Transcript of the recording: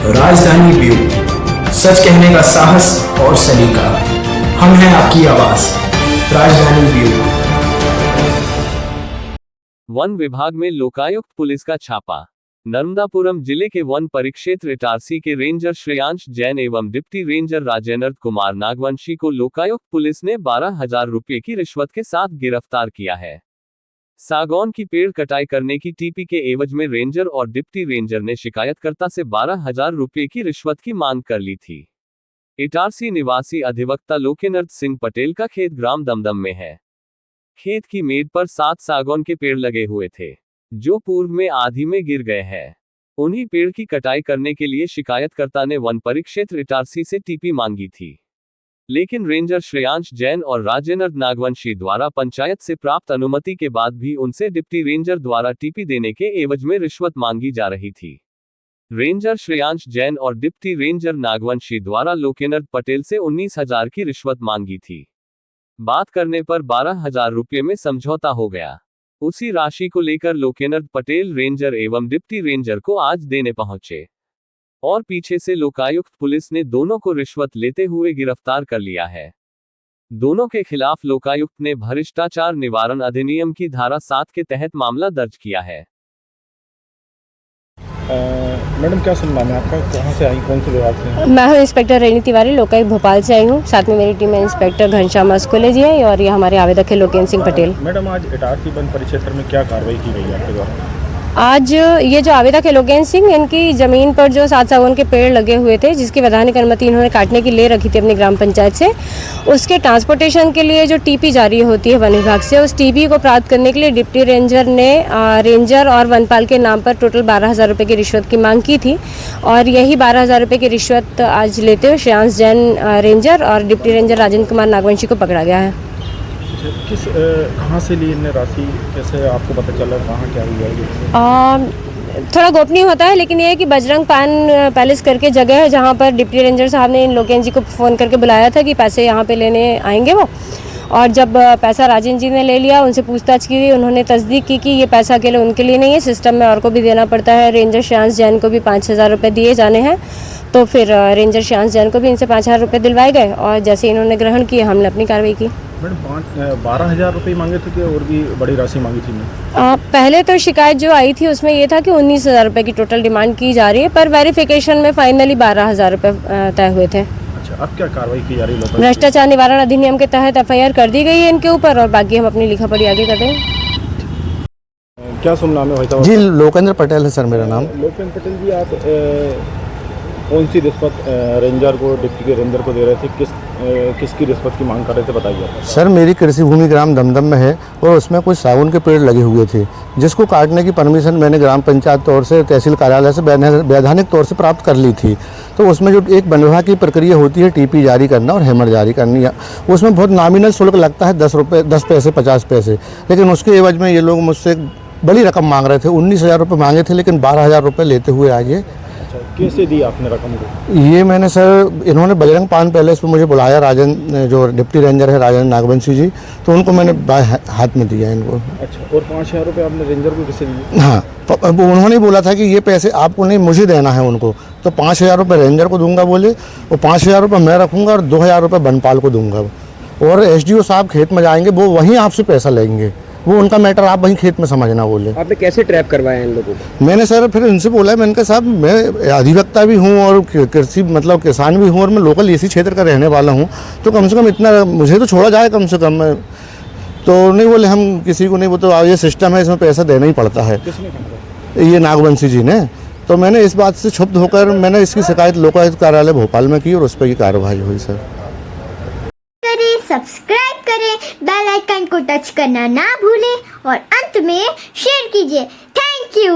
राजधानी ब्यूरो, सच कहने का साहस और सलीका। हम हैं आपकी आवाज, राजधानी ब्यूरो। वन विभाग में लोकायुक्त पुलिस का छापा। नर्मदापुरम जिले के वन परिक्षेत्र इटारसी के रेंजर श्रेयांश जैन एवं डिप्टी रेंजर राजेंद्र कुमार नागवंशी को लोकायुक्त पुलिस ने 12,000 रुपये की रिश्वत के साथ गिरफ्तार किया है। सागौन की पेड़ कटाई करने की टीपी के एवज में रेंजर और डिप्टी रेंजर ने शिकायतकर्ता से 12,000 रुपये की रिश्वत की मांग कर ली थी। इटारसी निवासी अधिवक्ता लोकेन्द्र सिंह पटेल का खेत ग्राम दमदम में है। खेत की मेड़ पर 7 सागौन के पेड़ लगे हुए थे, जो पूर्व में आधी में गिर गए हैं। उन्हीं पेड़ की कटाई करने के लिए शिकायतकर्ता ने वन परिक्षेत्र इटारसी से टीपी मांगी थी, लेकिन रेंजर श्रेयांश जैन और राजेंद्र नागवंशी द्वारा पंचायत से प्राप्त अनुमति के बाद भी उनसे डिप्टी रेंजर द्वारा टीपी देने के एवज में रिश्वत मांगी जा रही थी। रेंजर श्रेयांश जैन और डिप्टी रेंजर नागवंशी द्वारा लोकेन्द्र पटेल से 19,000 की रिश्वत मांगी थी। बात करने पर 12,000 रुपये में समझौता हो गया। उसी राशि को लेकर लोकेन्द्र पटेल रेंजर एवं डिप्टी रेंजर को आज देने पहुंचे और पीछे से लोकायुक्त पुलिस ने दोनों को रिश्वत लेते हुए गिरफ्तार कर लिया है। दोनों के खिलाफ लोकायुक्त ने भ्रष्टाचार निवारण अधिनियम की धारा 7 के तहत मामला दर्ज किया है। मैडम, क्या सुनना है आपका? कहाँ से आई, कौन से विभाग से? मैं हूँ इंस्पेक्टर रेनी तिवारी, लोकायुक्त भोपाल से आई हूँ। साथ में मेरी टीम में इंस्पेक्टर घनश्याम अस्कोले जी हैं और ये हमारे आवेदक है लोकेन्द्र सिंह पटेल। मैडम, आज इटारसी वन परिक्षेत्र में क्या कार्रवाई की गई आपके द्वारा? आज ये जो आवेदक है लोकेन्द्र सिंह, इनकी ज़मीन पर जो 7 सागौन के पेड़ लगे हुए थे, जिसकी वैधानिक अनुमति इन्होंने काटने की ले रखी थी अपनी ग्राम पंचायत से, उसके ट्रांसपोर्टेशन के लिए जो टीपी जारी होती है वन विभाग से, उस टीपी को प्राप्त करने के लिए डिप्टी रेंजर ने रेंजर और वनपाल के नाम पर टोटल 12,000 रुपये की रिश्वत की मांग की थी। और यही 12,000 रुपये की रिश्वत आज लेते हुए श्रेयांश जैन रेंजर और डिप्टी रेंजर राजेंद्र कुमार नागवंशी को पकड़ा गया है। कहाँ से ली इनने राशि, कैसे आपको पता चला, कहाँ क्या हुआ? थोड़ा गोपनीय होता है, लेकिन ये है कि बजरंग पान पैलेस करके जगह है, जहाँ पर डिप्टी रेंजर साहब ने इन लोकेन्द्र जी को फ़ोन करके बुलाया था कि पैसे यहाँ पे लेने आएंगे वो। और जब पैसा राजेंद्र जी ने ले लिया, उनसे पूछताछ की, उन्होंने तस्दीक की कि ये पैसा अकेले उनके लिए नहीं है, सिस्टम में और को भी देना पड़ता है। रेंजर श्रेयांश जैन को भी 5,000 रुपये दिए जाने हैं। तो फिर रेंजर श्रेयांश जैन को भी इनसे 5,000 रुपये दिलवाए गए और जैसे इन्होंने ग्रहण किए, हमने अपनी कार्रवाई की। मैडम, 12,000 रुपये मांगे थे कि और भी बड़ी राशि मांगी थी? पहले तो शिकायत जो आई थी उसमें ये था कि 19,000 रुपये की टोटल डिमांड की जा रही है, पर वेरिफिकेशन में फाइनली 12,000 रुपये तय हुए थे। अच्छा, अब क्या कार्रवाई की जा रही है? भ्रष्टाचार निवारण अधिनियम के तहत FIR कर दी गई है इनके ऊपर और बाकी हम अपनी लिखा पढ़ी आगे कर देंगे। क्या सुन नाम है भाई साहब? जी, लोकेन्द्र पटेल है सर मेरा नाम। लोकेन्द्र पटेल जी, आप कौन सी रिश्वत रेंजर को, डिप्टी रेंजर को दे रहे थे? किसकी रिश्वत की मांग कर रहे थे, बताइए। सर, मेरी कृषि भूमि ग्राम दमदम में है और उसमें कुछ सागौन के पेड़ लगे हुए थे, जिसको काटने की परमिशन मैंने ग्राम पंचायत तौर से, तहसील कार्यालय से वैधानिक तौर से प्राप्त कर ली थी। तो उसमें जो एक वन विभाग की प्रक्रिया होती है टीपी जारी करना और हैमर जारी करनी, उसमें बहुत नॉमिनल शुल्क लगता है, 10 रुपये, 10 पैसे, 50 पैसे। लेकिन उसके एवज में ये लोग मुझसे बड़ी रकम मांग रहे थे। 19,000 रुपये मांगे थे, लेकिन 12,000 रुपये लेते हुए आज ये। कैसे दी आपने रकम को? ये मैंने सर, इन्होंने बजरंग पान पैलेस पे मुझे बुलाया, राजन जो डिप्टी रेंजर है राजेंद्र नागवंशी जी, तो उनको मैंने हाथ में दिया इनको। अच्छा, और 5,000 रुपये आपने रेंजर को किसे दिए? हाँ, उन्होंने बोला था कि ये पैसे आपको नहीं, मुझे देना है उनको। तो 5,000 रुपये रेंजर को दूंगा बोले, और 5,000 रुपये मैं रखूँगा और 2,000 रुपये वनपाल को दूंगा। और SDO साहब खेत में जाएंगे, वो वहीं आपसे पैसा लेंगे, वो उनका मैटर आप वहीं खेत में समझना बोले। आपने कैसे ट्रैप करवाया इन लोगों को? मैंने सर फिर इनसे बोला, मैंने कहा साहब, मैं अधिवक्ता भी हूँ और कृषि मतलब किसान भी हूँ और मैं लोकल इसी क्षेत्र का रहने वाला हूँ, तो कम से कम इतना मुझे तो छोड़ा जाए कम से कम। तो नहीं बोले हम किसी को नहीं, वो तो ये सिस्टम है, इसमें पैसा देना ही पड़ता है। ये नागवंशी जी ने। तो मैंने इस बात से क्षुब्ध होकर मैंने इसकी शिकायत लोकायुक्त कार्यालय भोपाल में की और उस पर ये कार्रवाई हुई सर। सब्सक्राइब करें, बेल आइकन को टच करना ना भूलें और अंत में शेयर कीजिए। Thank you.